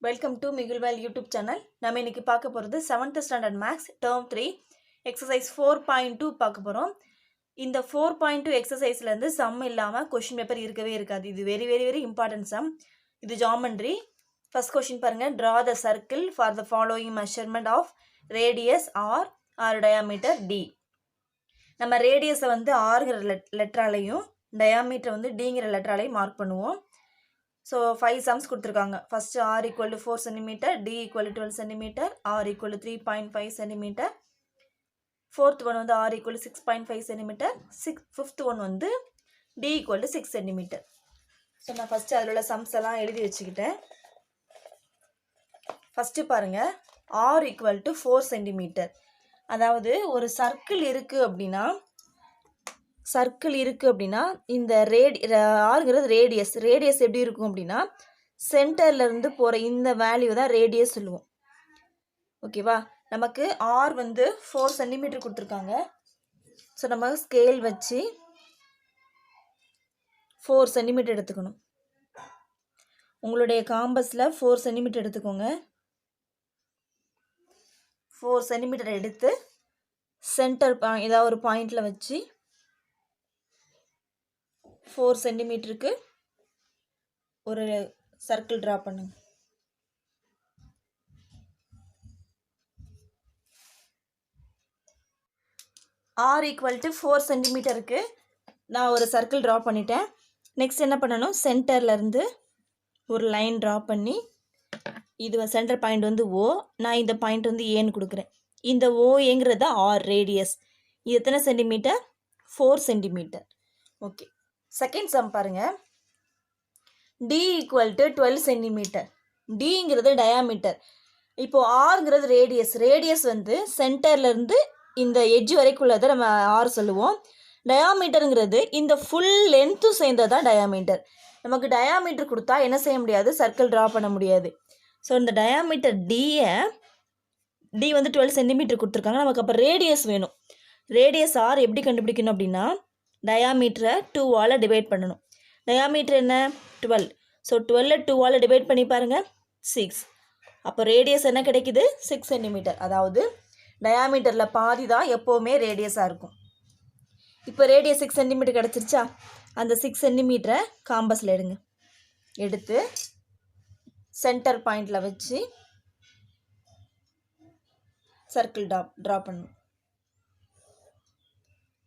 Welcome to Mikulvel YouTube channel. நம்ம இன்னைக்கு பார்க்க போகிறது 7th standard maths term 3 exercise 4.2 பார்க்க போகிறோம். இந்த 4.2 எக்ஸசைஸ்லேருந்து சம் இல்லாமல் கொஷின் பேப்பர் இருக்கவே இருக்காது. இது very very very important sum. இது ஜாமெண்ட்ரி. ஃபர்ஸ்ட் கொஷின் பாருங்கள். Draw the circle for the following measurement of radius R diameter D. நம்ம ரேடியஸை வந்து ஆர்ங்கிற லெட்டராலையும் டயாமீட்டர் வந்து டிங்கிற லெட்டராலையும் மார்க் பண்ணுவோம். ஸோ 5 சம்ஸ் கொடுத்துருக்காங்க. First r = 4 cm, d = 12 cm, r = 3.5 cm. Fourth one வந்து r = 6.5 cm. ஃபிஃப்த் ஒன் வந்து d = 6 cm. ஸோ நான் ஃபஸ்ட்டு அதில் உள்ள சம்ஸ் எல்லாம் எழுதி வச்சுக்கிட்டேன். ஃபஸ்ட்டு பாருங்கள், r = 4 cm. அதாவது ஒரு சர்க்கிள் இருக்குது அப்படின்னா இந்த ஆர்ங்கிறது ரேடியஸ் எப்படி இருக்கும் அப்படின்னா சென்டர்லேருந்து போகிற இந்த வேல்யூ தான் ரேடியஸ் சொல்லுவோம். ஓகேவா? நமக்கு ஆர் வந்து 4 cm கொடுத்துருக்காங்க. ஸோ நம்ம ஸ்கேல் வச்சு 4 cm எடுத்துக்கணும். உங்களுடைய காம்பஸில் 4 cm எடுத்துக்கோங்க. 4 cm எடுத்து சென்டர் ஏதாவது ஒரு பாயிண்டில் வச்சு 4 சென்டிமீட்டருக்கு ஒரு சர்க்கிள் ட்ரா பண்ணுங்க. ஆர் = 4 சென்டிமீட்டருக்கு நான் ஒரு சர்க்கிள் ட்ரா பண்ணிட்டேன். நெக்ஸ்ட் என்ன பண்ணணும், சென்டர்லேருந்து ஒரு லைன் ட்ரா பண்ணி, இது சென்டர் பாயிண்ட் வந்து ஓ, நான் இந்த பாயிண்ட் வந்து ஏன்னு கொடுக்குறேன். இந்த ஓங்கிறது ஆர் ரேடியஸ். இது எத்தனை centimetre? 4 centimetre. Okay. Second sum பாருங்கள். d = 12 cm. டிங்கிறது டயாமீட்டர். இப்போது ஆர்ங்கிறது ரேடியஸ் வந்து சென்டர்லேருந்து இந்த எட்ஜ் வரைக்குள்ளதை நம்ம ஆர் சொல்லுவோம். டயாமீட்டருங்கிறது இந்த ஃபுல் லென்த்தும் சேர்ந்தது தான் டயாமீட்டர். நமக்கு டயாமீட்டர் கொடுத்தா என்ன செய்ய முடியாது, சர்க்கிள் ட்ரா பண்ண முடியாது. ஸோ இந்த டயாமீட்டர் டி வந்து 12 சென்டிமீட்டர் கொடுத்துருக்காங்க. நமக்கு அப்போ ரேடியஸ் வேணும். ரேடியஸ் ஆர் எப்படி கண்டுபிடிக்கணும் அப்படின்னா டயாமீட்டரை 2ஆல் டிவைட் பண்ணணும். டயாமீட்டர் என்ன? 12. ஸோ 12 2ஆல் டிவைட் பண்ணி பாருங்கள், 6. அப்போ ரேடியஸ் என்ன கிடைக்குது? 6 சென்டிமீட்டர். அதாவது டயாமீட்டரில் பாதி தான் எப்போவுமே ரேடியஸாக இருக்கும். இப்போ ரேடியஸ் 6 சென்டிமீட்டர் கிடச்சிருச்சா? அந்த 6 சென்டிமீட்டரை காம்பஸில் எடுத்து சென்டர் பாயிண்டில் வச்சு சர்க்கிள் ட்ரா பண்ணணும்.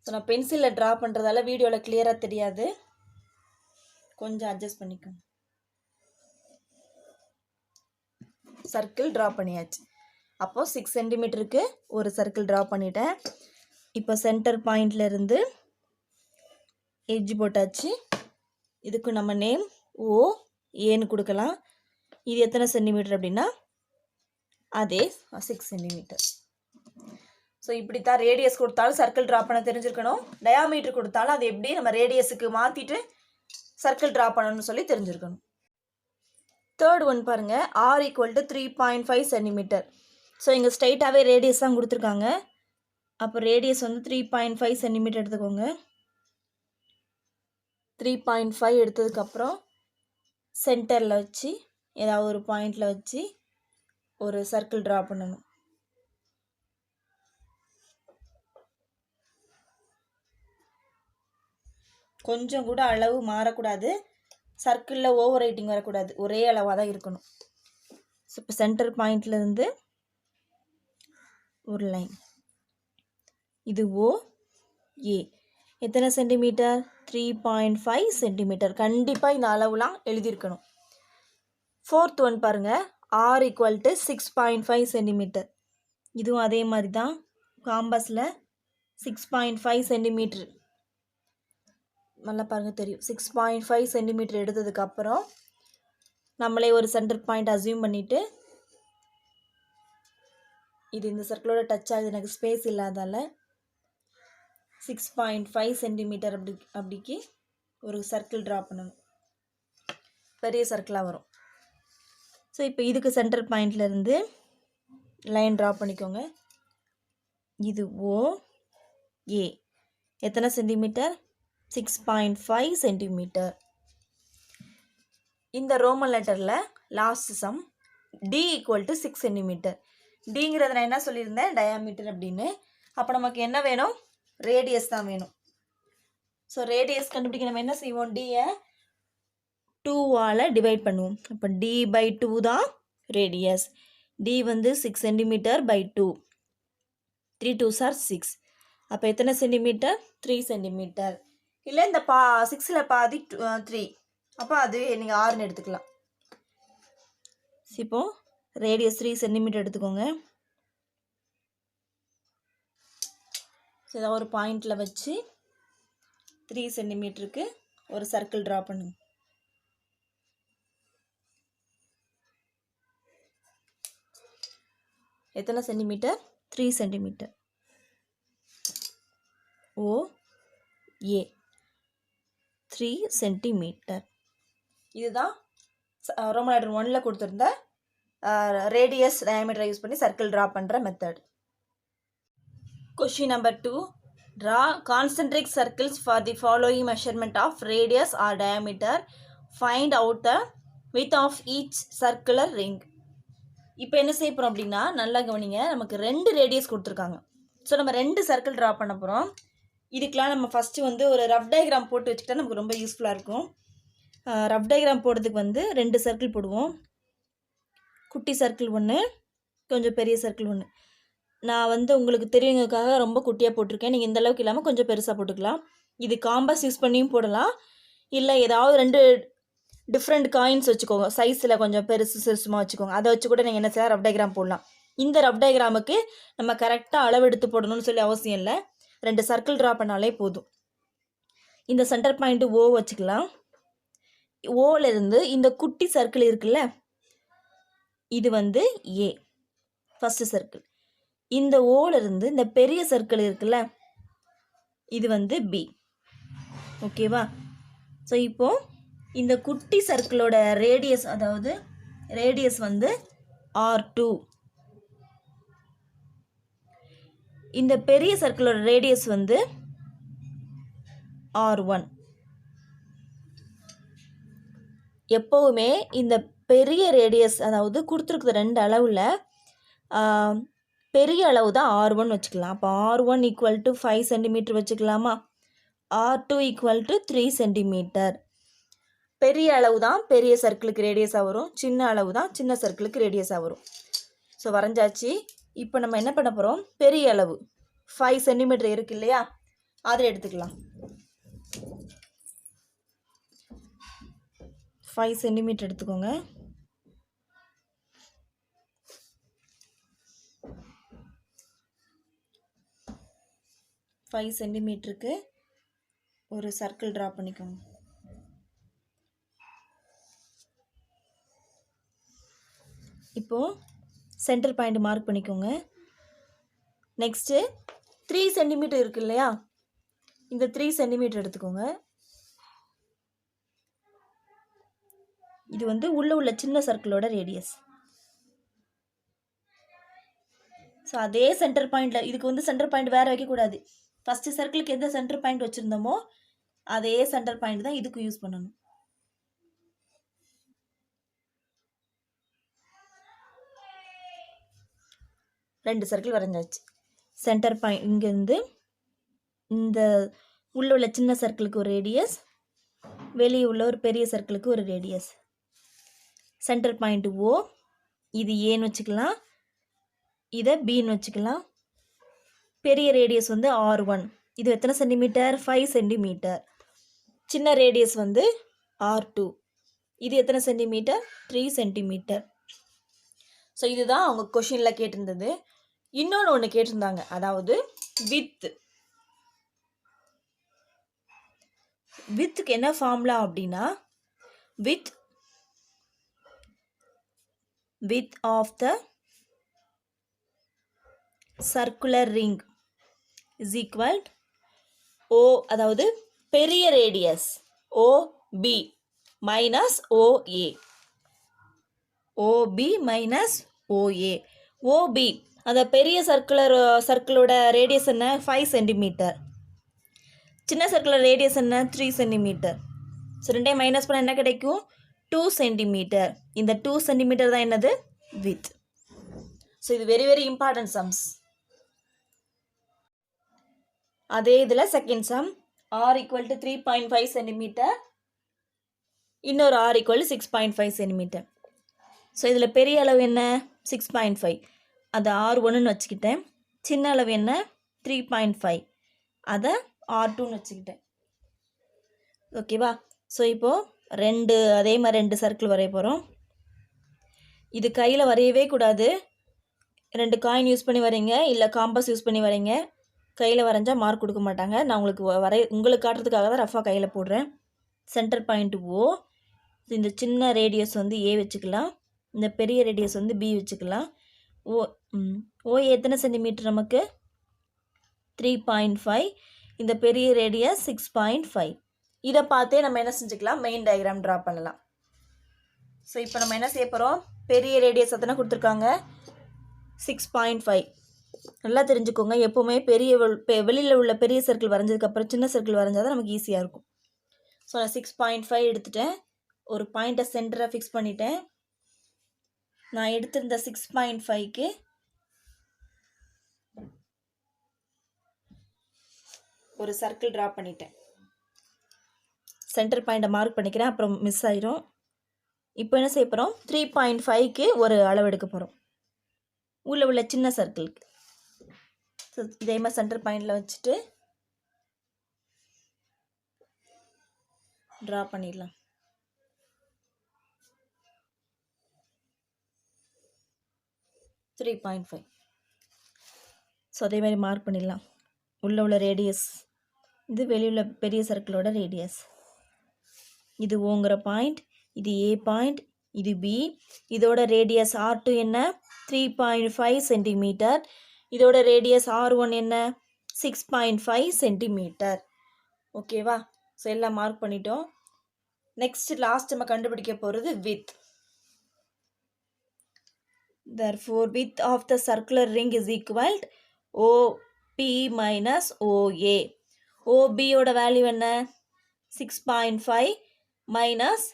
ஸோ நான் பென்சிலில் ட்ரா பண்ணுறதால வீடியோவில் கிளியராக தெரியாது, கொஞ்சம் அட்ஜஸ்ட் பண்ணிக்கோங்க. சர்க்கிள் ட்ரா பண்ணியாச்சு. அப்போது 6 சென்டிமீட்டருக்கு ஒரு சர்க்கிள் ட்ரா பண்ணிட்டேன். இப்போ சென்டர் பாயிண்ட்லேருந்து எட்ஜ் போட்டாச்சு. இதுக்கு நம்ம நேம் ஓ ஏன்னு கொடுக்கலாம். இது எத்தனை சென்டிமீட்டர் அப்படின்னா அதே 6 சென்டிமீட்டர். ஸோ இப்படி தான் ரேடியஸ் கொடுத்தாலும் சர்க்கிள் ட்ரா பண்ண தெரிஞ்சிருக்கணும். டயாமீட்டர் கொடுத்தாலும் அது எப்படி நம்ம ரேடியஸுக்கு மாற்றிட்டு சர்க்கிள் ட்ரா பண்ணணும்னு சொல்லி தெரிஞ்சிருக்கணும். தேர்ட் ஒன் பாருங்கள். R = 3.5 centimetre. ஸோ இங்கே ஸ்ட்ரைட்டாகவே ரேடியஸ் தான் கொடுத்துருக்காங்க. அப்போ ரேடியஸ் வந்து 3.5 சென்டிமீட்டர் எடுத்துக்கோங்க. 3.5 எடுத்ததுக்கப்புறம் சென்டரில் வச்சு ஏதாவது ஒரு பாயிண்டில் வச்சு ஒரு சர்க்கிள் ட்ரா பண்ணணும். கொஞ்சம் கூட அளவு மாறக்கூடாது. சர்க்கிளில் ஓவர் ரைட்டிங் வரக்கூடாது. ஒரே அளவாக தான் இருக்கணும். ஸோ இப்போ சென்டர் பாயிண்ட்லேருந்து ஒரு லைன். இது ஓ ஏ. எத்தனை சென்டிமீட்டர்? 3.5 சென்டிமீட்டர். கண்டிப்பாக இந்த அளவுலாம் எழுதியிருக்கணும். ஃபோர்த் ஒன் பாருங்கள். R = 6.5 centimetre. இதுவும் அதே மாதிரி தான். காம்பஸில் 6.5 சென்டிமீட்ரு நல்லா பாருங்கள், தெரியும். 6.5 சென்டிமீட்டர் எடுத்ததுக்கப்புறம் நம்மளே ஒரு சென்டர் பாயிண்ட் அசியூம் பண்ணிவிட்டு, இது இந்த சர்க்கிளோட டச் ஆகுது, எனக்கு ஸ்பேஸ் இல்லாதால 6.5 சென்டிமீட்டர் அப்படிக்கு ஒரு சர்க்கிள் ட்ரா பண்ணணும். பெரிய சர்க்கிளாக வரும். ஸோ இப்போ இதுக்கு சென்டர் பாயிண்ட்லேருந்து லைன் ட்ரா பண்ணிக்கோங்க. இது ஓ ஏ. எத்தனை சென்டிமீட்டர்? 6.5 சென்டிமீட்டர். இந்த ரோமன் லெட்டரில் last sum d equal to 6 centimetre. டிங்கிறத நான் என்ன சொல்லியிருந்தேன், டயாமீட்டர் அப்படின்னு. அப்போ நமக்கு என்ன வேணும், ரேடியஸ் தான் வேணும். ஸோ ரேடியஸ் கண்டுபிடிக்க நம்ம என்ன செய்வோம், டியை 2ஆல் டிவைட் பண்ணுவோம். அப்போ டி பை 2 தான் ரேடியஸ். டி வந்து 6 சென்டிமீட்டர் பை 2, 3 2s are 6. அப்போ எத்தனை சென்டிமீட்டர், 3 சென்டிமீட்டர். இல்லை இந்த 6ல் பாதி 3, அப்போ அது நீங்கள் 6ன்னு எடுத்துக்கலாம். இப்போ ரேடியஸ் 3 சென்டிமீட்டர் எடுத்துக்கோங்க. ஸோ இதை ஒரு பாயிண்டில் வச்சு 3 சென்டிமீட்டருக்கு ஒரு சர்க்கிள் ட்ரா பண்ணுங்க. எத்தனை சென்டிமீட்டர், 3 சென்டிமீட்டர். ஓ ஏ 3 சென்டிமீட்டர். இதுதான் ரோமன் லெட்டர் 1ல் கொடுத்துருந்த ரேடியஸ் டயாமீட்டரை யூஸ் பண்ணி சர்க்கிள் ட்ரா பண்ணுற method. Question number 2. Draw concentric circles for the following measurement of radius or diameter. Find out the width of each circular ring. இப்போ என்ன செய்ய போகிறோம் அப்படின்னா, நல்லா கவனிங்க, நமக்கு 2 ரேடியஸ் கொடுத்துருக்காங்க. ஸோ நம்ம 2 சர்க்கிள் ட்ரா பண்ண போகிறோம். இதுக்கெலாம் நம்ம ஃபஸ்ட்டு வந்து ஒரு ரஃப் டயக்ராம் போட்டு வச்சுக்கிட்டா நமக்கு ரொம்ப யூஸ்ஃபுல்லாக இருக்கும். ரஃப் டயக்ராம் போடுறதுக்கு வந்து 2 சர்க்கிள் போடுவோம். குட்டி சர்க்கிள் ஒன்று, கொஞ்சம் பெரிய சர்க்கிள் ஒன்று. நான் வந்து உங்களுக்கு தெரியுங்கிறதுக்காக ரொம்ப குட்டியாக போட்டிருக்கேன். நீங்கள் இந்த அளவுக்கு இல்லாமல் கொஞ்சம் பெருசாக போட்டுக்கலாம். இது காம்பஸ் யூஸ் பண்ணியும் போடலாம். இல்லை ஏதாவது 2 டிஃப்ரெண்ட் காயின்ஸ் வச்சுக்கோங்க, சைஸில் கொஞ்சம் சிறுசுமாக வச்சுக்கோங்க. அதை வச்சு கூட நீங்கள் என்ன செய்யலாம், ரஃப் டயக்ராம் போடலாம். இந்த ரஃப் டயக்ராமுக்கு நம்ம கரெக்டாக அளவெடுத்து போடணும்னு சொல்லி அவசியம் இல்லை. 2 சர்க்கிள் ட்ரா பண்ணாலே போதும். இந்த சென்டர் பாயிண்ட்டு ஓ வச்சுக்கலாம். ஓலேருந்து இந்த குட்டி சர்க்கிள் இருக்குல்ல, இது வந்து ஏ ஃபஸ்ட்டு சர்க்கிள். இந்த ஓலேருந்து இந்த பெரிய சர்க்கிள் இருக்குல்ல, இது வந்து பி. ஓகேவா? ஸோ இப்போது இந்த குட்டி சர்க்கிளோட ரேடியஸ், அதாவது ரேடியஸ் வந்து R2. இந்த பெரிய சர்க்கிளோட ரேடியஸ் வந்து R1. எப்போவுமே இந்த பெரிய ரேடியஸ், அதாவது கொடுத்துருக்குற 2 அளவில் பெரிய அளவு தான் R1 வச்சுக்கலாம். அப்போ R1 ஈக்குவல் டு 5 சென்டிமீட்டர் வச்சுக்கலாமா? R2 equal to 3 centimetre. பெரிய அளவு தான் பெரிய சர்க்கிளுக்கு ரேடியஸாக வரும், சின்ன அளவு தான் சின்ன சர்க்கிளுக்கு ரேடியஸாக வரும். ஸோ வரைஞ்சாச்சு. இப்போ நம்ம என்ன பண்ண போகிறோம், பெரிய அளவு 5 சென்டிமீட்டர் இருக்கு இல்லையா, அதில் எடுத்துக்கலாம். 5 சென்டிமீட்டர் எடுத்துக்கோங்க. ஃபைவ் சென்டிமீட்டருக்கு ஒரு சர்க்கிள் ட்ரா பண்ணிக்கோங்க. இப்போது சென்டர் பாயிண்ட் மார்க் பண்ணிக்கோங்க. நெக்ஸ்ட்டு 3 சென்டிமீட்டர் இருக்கு இல்லையா, இந்த 3 சென்டிமீட்டர் எடுத்துக்கோங்க. இது வந்து உள்ள சின்ன சர்க்கிளோட ரேடியஸ். ஸோ அதே சென்டர் பாயிண்டில், இதுக்கு வந்து சென்டர் பாயிண்ட் வேறு வைக்கக்கூடாது. ஃபஸ்ட்டு சர்க்கிளுக்கு எந்த சென்டர் பாயிண்ட் வச்சுருந்தோமோ அதே சென்டர் பாயிண்ட் தான் இதுக்கு யூஸ் பண்ணணும். ரெண்டு சர்க்கிள் வரைஞ்சாச்சு. சென்டர் பாயிண்ட் இங்கேருந்து இந்த உள்ள சின்ன சர்க்கிளுக்கு ஒரு ரேடியஸ், வெளியே உள்ள ஒரு பெரிய சர்க்கிளுக்கு ஒரு ரேடியஸ். சென்டர் பாயிண்ட் ஓ, இது ஏன்னு வச்சுக்கலாம், இதை பின்னு வச்சுக்கலாம். பெரிய ரேடியஸ் வந்து R1, இது எத்தனை சென்டிமீட்டர், 5 சென்டிமீட்டர். சின்ன ரேடியஸ் வந்து R2, இது எத்தனை சென்டிமீட்டர், 3 சென்டிமீட்டர். ஸோ இதுதான் அவங்க கொஷினில் கேட்டிருந்தது. இன்னொன்று ஒன்று கேட்டிருந்தாங்க, அதாவது வித்துக்கு என்ன ஃபார்முலா அப்படின்னா, width of the circular ring is equal ஓ, அதாவது பெரிய radius OB minus OA, OB minus OA. OB அந்த பெரிய சர்க்கிளோட ரேடியஸ் என்ன, 5 சென்டிமீட்டர். சின்ன சர்க்கிளோட ரேடியஸ் என்ன, 3 சென்டிமீட்டர். ஸோ ரெண்டையும் மைனஸ் பண்ண என்ன கிடைக்கும், 2 சென்டிமீட்டர். இந்த 2 சென்டிமீட்டர் தான் என்னது, width. So இது very very important sums. அதே இதில் second sum r equal to 3.5 centimetre, இன்னொரு r equal to 6.5 centimetre. So இதில் பெரிய அளவு என்ன 6.5, அதை r1ன்னு வச்சுக்கிட்டேன். சின்ன அளவு என்ன 3.5, அதை r2ன்னு வச்சுக்கிட்டேன். ஓகேவா? ஸோ இப்போது அதே மாதிரி 2 சர்க்கிள் வரைய போகிறோம். இது கையில் வரையவே கூடாது. 2 காயின் யூஸ் பண்ணி வரீங்க, இல்லை காம்பஸ் யூஸ் பண்ணி வரீங்க. கையில் வரைஞ்சால் மார்க் கொடுக்க மாட்டாங்க. நான் உங்களுக்கு காட்டுறதுக்காக தான் ரஃபாக கையில் போடுறேன். சென்டர் பாயிண்ட் O, இந்த சின்ன ரேடியஸ் வந்து A வச்சுக்கலாம், இந்த பெரிய ரேடியஸ் வந்து B வச்சுக்கலாம். ஓ எத்தனை சென்டிமீட்டர் நமக்கு 3.5, இந்த பெரிய ரேடியஸ் 6.5. இதை பார்த்தே நம்ம என்ன செஞ்சுக்கலாம், மெயின் டயக்ராம் ட்ரா பண்ணலாம். ஸோ இப்போ நம்ம என்ன செய்ய போகிறோம், பெரிய ரேடியஸ் எத்தனை கொடுத்துருக்காங்க 6.5. நல்லா தெரிஞ்சுக்கோங்க, எப்போவுமே வெளியில் உள்ள பெரிய சர்க்கிள் வரைஞ்சதுக்கப்புறம் சின்ன சர்க்கிள் வரைஞ்சால் தான் நமக்கு ஈஸியாக இருக்கும். ஸோ நான் 6.5 எடுத்துட்டேன். ஒரு பாயிண்ட்டை சென்டராக ஃபிக்ஸ் பண்ணிட்டேன். நான் எடுத்திருந்த 6.5க்கு ஒரு சர்க்கிள் ட்ரா பண்ணிட்டேன். சென்டர் பாயிண்ட்டை மார்க் பண்ணிக்கிறேன், அப்புறம் மிஸ் ஆயிரும். இப்போ என்ன செய்ய போகிறோம், 3.5க்கு ஒரு அளவு எடுக்க போகிறோம் உள்ள சின்ன சர்க்கிளுக்கு. ஸோ இதே மாதிரி சென்டர் பாயிண்டில் வச்சுட்டு ட்ரா பண்ணிடலாம். ஸோ அதே மாதிரி மார்க் பண்ணிடலாம். உள்ள ரேடியஸ் இது வெளியுள்ள பெரிய சர்க்கிளோட ரேடியஸ். இது ஓங்கிற பாயிண்ட், இது A பாயிண்ட், இது B. இதோட ரேடியஸ் R2 என்ன 3.5 சென்டிமீட்டர். இதோட ரேடியஸ் R1 என்ன 6.5 சென்டிமீட்டர். ஓகேவா? ஸோ எல்லாம் மார்க் பண்ணிட்டோம். நெக்ஸ்ட் லாஸ்ட் நம்ம கண்டுபிடிக்க போகிறது width. Therefore width of the circular ring is equal to OP minus OA. OB ஓட வேல்யூ என்ன 6.5 மைனஸ்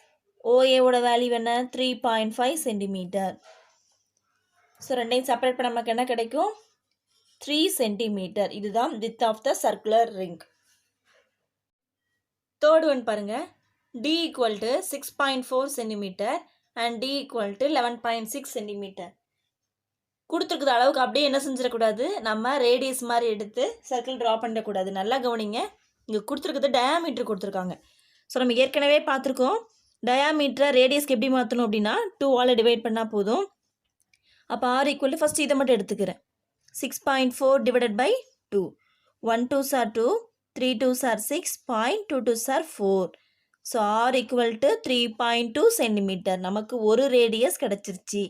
OA ஓட வேல்யூ என்ன 3.5 சென்டிமீட்டர். ஸோ ரெண்டையும் செப்பரேட் பண்ண நமக்கு என்ன கிடைக்கும் 3 சென்டிமீட்டர். இதுதான் width of the circular ring. Third one பாருங்க, D equal to 6.4 centimetre and D equal to 11.6 centimetre. கொடுத்துருக்குற அளவுக்கு அப்படியே என்ன செஞ்சிடக்கூடாது, நம்ம ரேடியஸ் மாதிரி எடுத்து சர்க்கிள் ட்ரா பண்ணிடக்கூடாது. நல்லா கவனிங்க, இங்கே கொடுத்துருக்குறது டயாமீட்டர் கொடுத்துருக்காங்க. ஸோ நம்ம ஏற்கனவே பார்த்துருக்கோம், டயாமீட்டரை ரேடியஸ்க்கு எப்படி மாற்றணும் அப்படின்னா 2ஆல் டிவைட் பண்ணால் போதும். அப்போ R equal ஃபஸ்ட் இதை மட்டும் எடுத்துக்கிறேன். 6.4 divided by 2. 1 2s are 2, 3 2s are 6, 0.2 2s are 4. So R equal to 3.2 centimetre. நமக்கு ஒரு ரேடியஸ் கிடச்சிருச்சு.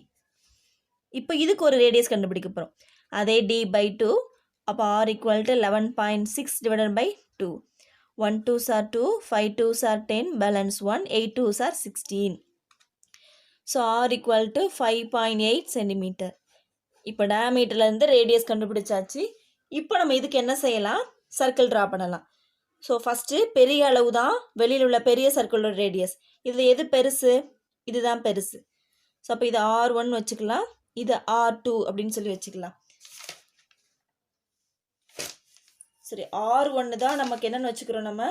இப்போ இதுக்கு ஒரு ரேடியஸ் கண்டுபிடிக்க போகிறோம். அதே D by 2. அப்போ R equal to 11.6 divided by 2. 1 2s are 2, 5 2s are 10, balance 1, 8 2s are 16. So R equal to 5.8 centimetre. இப்போ டயாமீட்டர்லேருந்து ரேடியஸ் கண்டுபிடிச்சாச்சு. இப்போ நம்ம இதுக்கு என்ன செய்யலாம், சர்க்கிள் ட்ரா பண்ணலாம். ஸோ ஃபஸ்ட்டு பெரிய அளவு தான் வெளியில் உள்ள பெரிய சர்க்கிளோட ரேடியஸ். இதில் எது பெருசு, இதுதான் பெருசு. ஸோ அப்போ இது R1 வச்சுக்கலாம், இது R2 அப்படின்னு சொல்லி வச்சுக்கலாம். சரி, R1 தான் நமக்கு என்னென்னு வச்சுக்கிறோம், நம்ம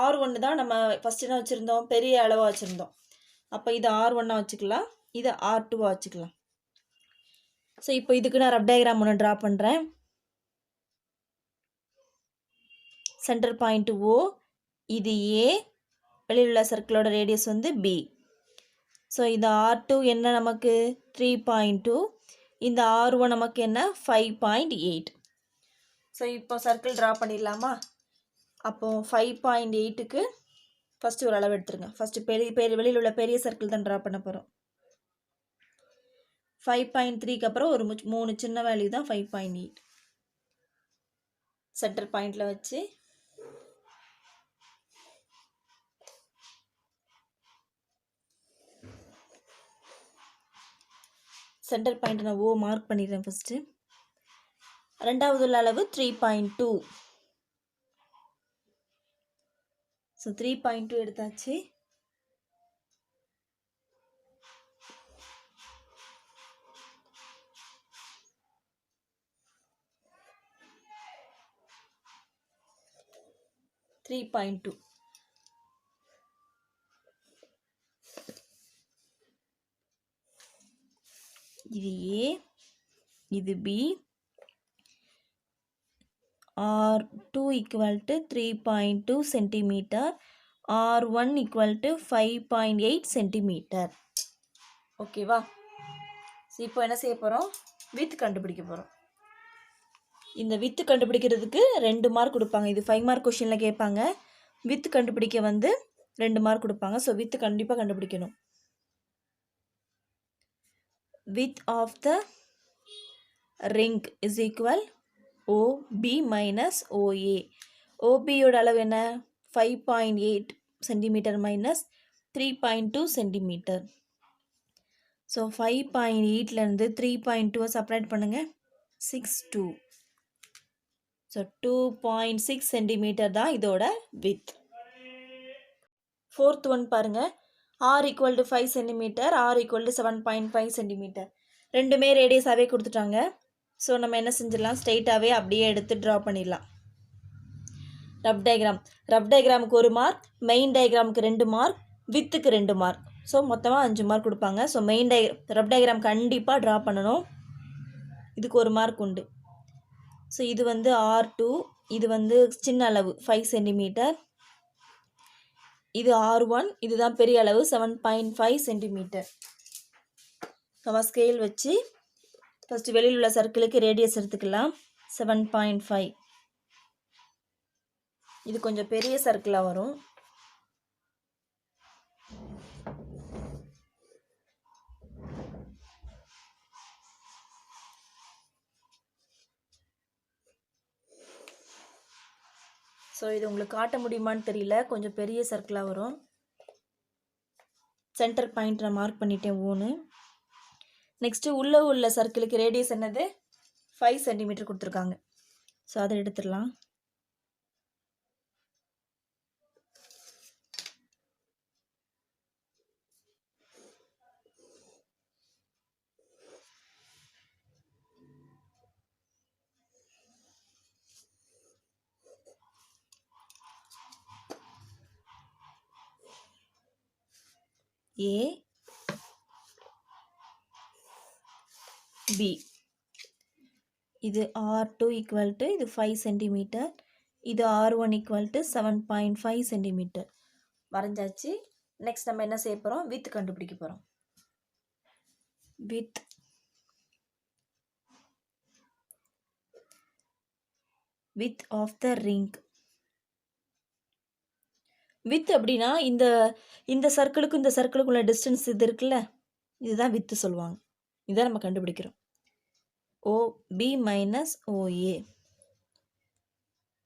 R1 தான் நம்ம ஃபஸ்ட் என்ன வச்சுருந்தோம், பெரிய அளவாக வச்சுருந்தோம். அப்போ இது R1 வச்சுக்கலாம், இது R2 வச்சுக்கலாம். ஸோ இப்போ இதுக்கு நான் ரப் டயக்ராம் ஒன்று ட்ரா பண்ணுறேன். சென்டர் பாயிண்ட் O, இது A, வெளியில் உள்ள சர்க்கிளோட ரேடியஸ் வந்து B. ஸோ இந்த R2 என்ன நமக்கு 3.2, இந்த R1 நமக்கு என்ன 5.8. ஸோ இப்போ சர்க்கிள் ட்ரா பண்ணிடலாமா. அப்போது 5.8க்கு ஃபஸ்ட்டு ஒரு அளவு எடுத்துருங்க. ஃபஸ்ட்டு வெளியில் உள்ள பெரிய சர்க்கிள் தான் ட்ரா பண்ண போகிறோம். 5.3க்கு அப்புறம் ஒரு 3 சின்ன வேல்யூ தான் 5.8. சென்டர் பாயிண்டில் வச்சு சென்டர் பாயிண்ட் நான் O மார்க் பண்ணிடுறேன். ஃபஸ்ட்டு ரெண்டாவது உள்ள அளவு 3.2. ஸோ 3.2 எடுத்தாச்சு. 3.2. இது A, இது B. R2 equal to 3.2 centimeter. R1 equal to 5.8 centimeter. ஓகேவா? ஸோ இப்போ என்ன செய்ய போகிறோம்? வித் கண்டுபிடிக்க போகிறோம். இந்த வித்து கண்டுபிடிக்கிறதுக்கு 2 மார்க் கொடுப்பாங்க. இது 5 மார்க் கொஷினில் கேட்பாங்க. வித்து கண்டுபிடிக்க வந்து 2 மார்க் கொடுப்பாங்க. ஸோ வித்து கண்டிப்பாக கண்டுபிடிக்கணும். width of the ring is equal OB minus OA. OB யோட அளவு என்ன? 5.8 centimeter minus 3.2 centimeter. ஸோ 5.8லேருந்து 3.2 செப்பரேட் பண்ணுங்க. 6.2. ஸோ 2.6 centimeter தான் இதோட width. ஃபோர்த் ஒன் பாருங்கள். R equal to 5 cm, R equal to 7.5 cm. ரெண்டுமே ரேடியஸாகவே கொடுத்துட்டாங்க. ஸோ நம்ம என்ன செஞ்சிடலாம்? ஸ்ட்ரெயிட்டாகவே அப்படியே எடுத்து ட்ரா பண்ணிடலாம். ரஃப் டயக்ராமுக்கு 1 மார்க், மெயின் டயக்ராமுக்கு 2 மார்க், வித்துக்கு 2 மார்க். ஸோ மொத்தமாக 5 மார்க் கொடுப்பாங்க. ஸோ ரஃப் டயக்ராம் கண்டிப்பாக ட்ரா பண்ணணும். இதுக்கு 1 மார்க் உண்டு. ஸோ இது வந்து R2, இது வந்து சின்ன அளவு 5 cm. இது R1, இதுதான் பெரிய அளவு 7.5 cm. நம்ம ஸ்கேல் வச்சு ஃபஸ்ட்டு வெளியில் உள்ள சர்க்கிளுக்கு ரேடியஸ் எடுத்துக்கலாம். 7.5. இது கொஞ்சம் பெரிய சர்க்கிளாக வரும். ஸோ இது உங்களுக்கு காட்ட முடியுமான்னு தெரியல. கொஞ்சம் பெரிய சர்க்கிளாக வரும். சென்டர் பாயிண்ட் நான் மார்க் பண்ணிட்டேன் 1. நெக்ஸ்ட்டு உள்ளே உள்ள சர்க்கிளுக்கு ரேடியஸ் என்னது? 5 cm கொடுத்துருக்காங்க. ஸோ அதை எடுத்துடலாம். A, B. இது R2 equal to இது 5 cm. இது R1 equal to 7.5 cm. வரைஞ்சாச்சு. நெக்ஸ்ட் நம்ம என்ன செய்ய போகிறோம்? வித் கண்டுபிடிக்க போகிறோம். Width of the ring. Width அப்படின்னா இந்த சர்க்கிளுக்கும் இந்த சர்க்கிளுக்குள்ள டிஸ்டன்ஸ் இது இருக்குல்ல, இதுதான் வித்து சொல்லுவாங்க. இதை நம்ம கண்டுபிடிக்கிறோம். OB minus OA.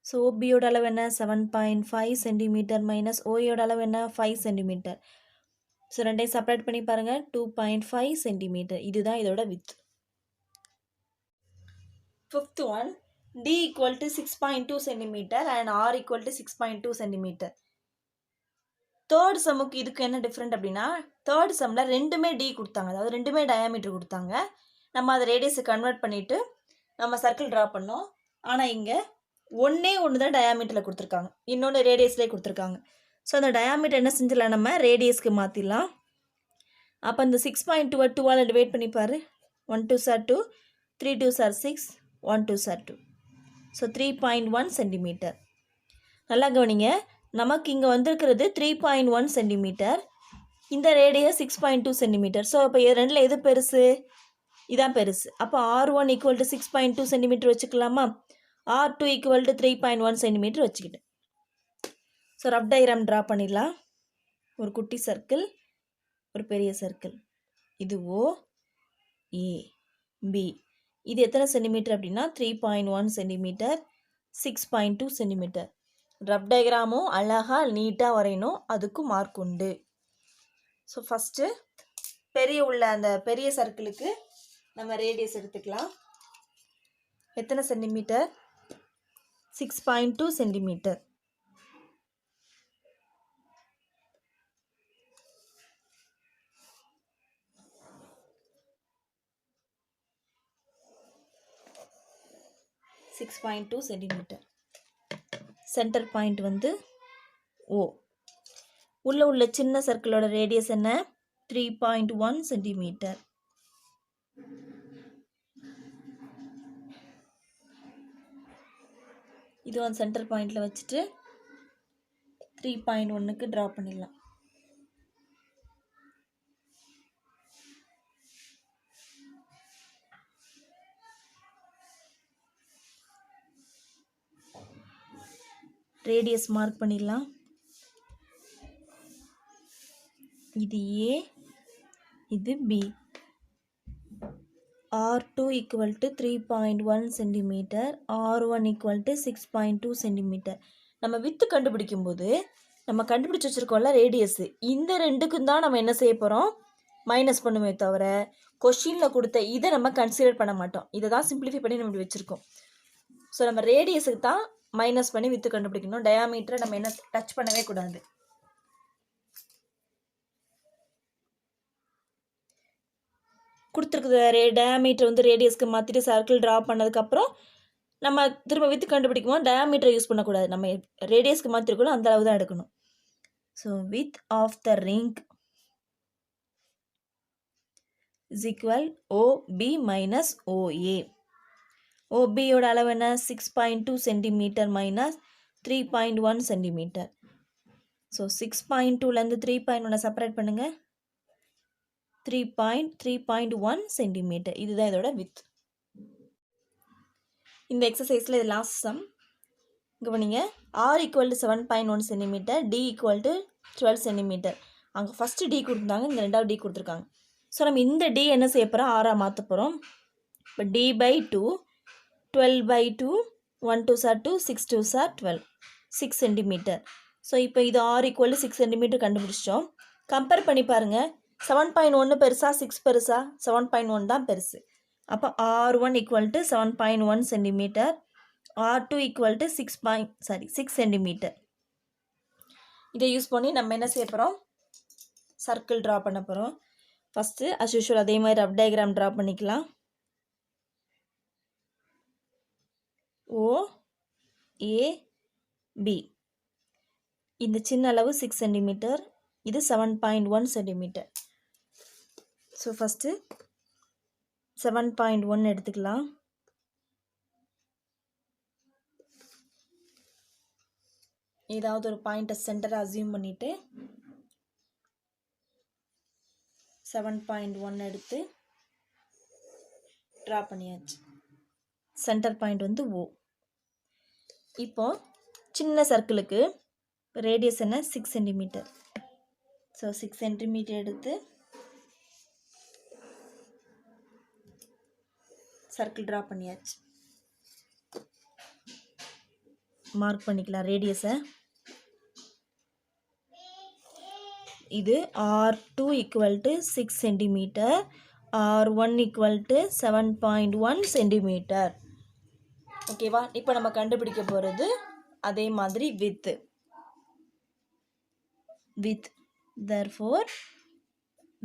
ஸோ OBயோட அளவு என்ன? 7.5 cm மைனஸ் OAயோட அளவு என்ன? 5 cm. ஸோ ரெண்டையும் செப்பரேட் பண்ணி பாருங்கள். 2.5 cm. இதுதான் இதோட with. Fifth one, D equal to 6.2 cm and R equal to 6.2 cm. Third சம்முக்கு இதுக்கு என்ன டிஃப்ரெண்ட் அப்படின்னா, தேர்ட் சம்மில் ரெண்டுமே D கொடுத்தாங்க. அதாவது ரெண்டுமே டயாமீட்டர் கொடுத்தாங்க. நம்ம அதை ரேடியஸை கன்வெர்ட் பண்ணிவிட்டு நம்ம சர்க்கிள் ட்ரா பண்ணோம். ஆனால் இங்கே ஒன்றே தான் டயாமீட்டரில் கொடுத்துருக்காங்க, இன்னொன்று ரேடியஸ்லேயே கொடுத்துருக்காங்க. ஸோ அந்த டயாமீட்டர் என்ன செஞ்சிடலாம்? நம்ம ரேடியஸ்க்கு மாற்றிடலாம். அப்போ இந்த 6.2 2ஆல் டிவைட் பண்ணிப்பார். 1 2 சார் 2, 3 2 சார் 6, 1 2 சார் 2. So 3.1 cm. நல்லா கவனிங்க, நமக்கு இங்கே வந்திருக்கிறது 3.1 cm, இந்த ரேடியஸ் 6.2 cm. ஸோ அப்போ ரெண்டில் எது பெருசு? இதான் பெருசு. அப்போ R1 equal to 6.2 cm வச்சுக்கலாமா? R2 equal to 3.1 cm வச்சுக்கிட்டேன். ஸோ ரஃப் டயக்ராம் ட்ரா பண்ணிடலாம். ஒரு குட்டி சர்க்கிள், ஒரு பெரிய சர்க்கிள். இது O, A, B. இது எத்தனை சென்டிமீட்டர் அப்படின்னா 3.1 cm, 6.2 cm. ரஃப் டயக்ராமும் அழகாக நீட்டாக வரையணும், அதுக்கும் மார்க் உண்டு. ஸோ ஃபஸ்ட்டு அந்த பெரிய சர்க்கிளுக்கு நம்ம ரேடியஸ் எடுத்துக்கலாம். எத்தனை சென்டிமீட்டர்? 6.2 cm. சென்டர் பாயிண்ட் வந்து ஓ. உள்ள சின்ன சர்க்கிளோட ரேடியஸ் என்ன? 3.1 சென்டிமீட்டர். இது வந்து சென்டர் பாயிண்டில் வச்சுட்டு 3.1க்கு ட்ரா பண்ணிடலாம். ரேடியஸ் மார்க் பண்ணிடலாம். இது ஏ, இது B. R2 equal to 3.1 centimetre, R1 equal to 6.2 centimetre. நம்ம வித்து கண்டுபிடிக்கும் போது நம்ம கண்டுபிடிச்சி வச்சுருக்கோம்ல ரேடியஸ், இந்த ரெண்டுக்கும் தான் நம்ம என்ன செய்ய போகிறோம்? மைனஸ் பண்ணுமே தவிர கொஷினில் கொடுத்த இதை நம்ம கன்சிடர் பண்ண மாட்டோம். இதை தான் சிம்பிளிஃபை பண்ணி நம்ம வச்சுருக்கோம். ஸோ நம்ம ரேடியஸுக்கு தான் மைனஸ் பண்ணி வித்து கண்டுபிடிக்கணும். டயாமீட்டரை நம்ம என்ன டச் பண்ணவே கூடாது. கொடுத்துருக்குற டயாமீட்டர் வந்து ரேடியஸ்க்கு மாற்றிட்டு சர்க்கிள் ட்ரா பண்ணதுக்கப்புறம் நம்ம திரும்ப வித்து கண்டுபிடிக்கும் போது டயாமீட்டரை யூஸ் பண்ணக்கூடாது. நம்ம ரேடியஸ்க்கு மாற்றிருக்கணும் அந்த அளவு தான் எடுக்கணும். So width of the ring is equal OB minus OA. ஓபியோட அளவு என்ன? 6.2 சென்டிமீட்டர் மைனஸ் 3.1 சென்டிமீட்டர். ஸோ 6.2லேருந்து 3.1 செப்பரேட் பண்ணுங்கள். 3.1 சென்டிமீட்டர். இதுதான் இதோட வித். இந்த எக்ஸசைஸில் இது லாஸ்ட் சம். இங்கே பண்ணிங்க R equal to 7.1 centimetre, D equal to 12 centimetre. அங்கே ஃபஸ்ட்டு D கொடுத்துருந்தாங்க, இங்கே ரெண்டாவது D கொடுத்துருக்காங்க. ஸோ நம்ம இந்த D என்ன செய்ய போகிறோம்? ஆராக மாற்ற போகிறோம். இப்போ D/2, 12/2, 1 2s are 2, 6 2s are 12, 6 centimetre. So இப்போ இது R ஈக்குவல் டு 6 சென்டிமீட்டர் கண்டுபிடிச்சிட்டோம். கம்பேர் பண்ணி பாருங்கள். 7.1 பெருசா 6 பெருசா? 7.1 தான் பெருசு. அப்போ R1 equal to 7.1 centimetre, R2 equal to 6 centimetre. இதை யூஸ் பண்ணி நம்ம என்ன செய்ய போகிறோம்? சர்க்கிள் ட்ரா பண்ண போகிறோம். ஃபஸ்ட்டு அஸ் யூஷுவல் அதே மாதிரி ரஃப் டயக்ராம் ட்ரா பண்ணிக்கலாம். O A B. இந்த சின்ன அளவு 6 சென்டிமீட்டர், இது 7.1 சென்டிமீட்டர். ஸோ ஃபஸ்ட்டு 7.1 எடுத்துக்கலாம். ஏதாவது ஒரு பாயிண்ட்டை சென்டரை அசியூம் பண்ணிவிட்டு 7.1 எடுத்து ட்ரா பண்ணியாச்சு. சென்டர் பாயிண்ட் வந்து O. இப்போ சின்ன சர்க்கிளுக்கு ரேடியஸ் என்ன? 6 சென்டிமீட்டர். ஸோ 6 சென்டிமீட்டர் எடுத்து சர்க்கிள் ட்ரா பண்ணியாச்சு. மார்க் பண்ணிக்கலாம் ரேடியஸை. இது R2 equal to 6 centimetre, R1 equal to 7.1 centimetre. ஓகேவா? இப்போ நம்ம கண்டுபிடிக்க போகிறது அதே மாதிரி with. Therefore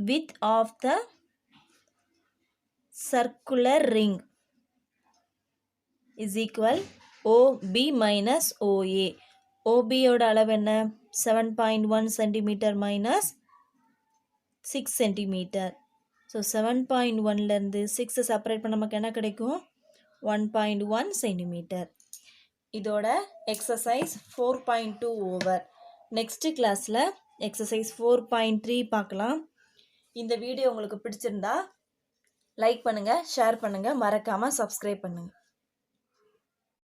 width of the circular ring is equal OB minus OA. OB யோட அளவு என்ன? 7.1 சென்டிமீட்டர் மைனஸ் 6 சென்டிமீட்டர். ஸோ 7.1லேருந்து 6 செப்பரேட் பண்ண நமக்கு என்ன கிடைக்கும்? 1.1 சென்டிமீட்டர். இதோட எக்ஸசைஸ் 4.2 ஓவர். நெக்ஸ்ட் கிளாஸில் எக்ஸசைஸ் 4.3 பார்க்கலாம். இந்த வீடியோ உங்களுக்கு பிடிச்சிருந்தா லைக் பண்ணுங்கள், ஷேர் பண்ணுங்கள், மறக்காமல் சப்ஸ்கிரைப் பண்ணுங்கள்.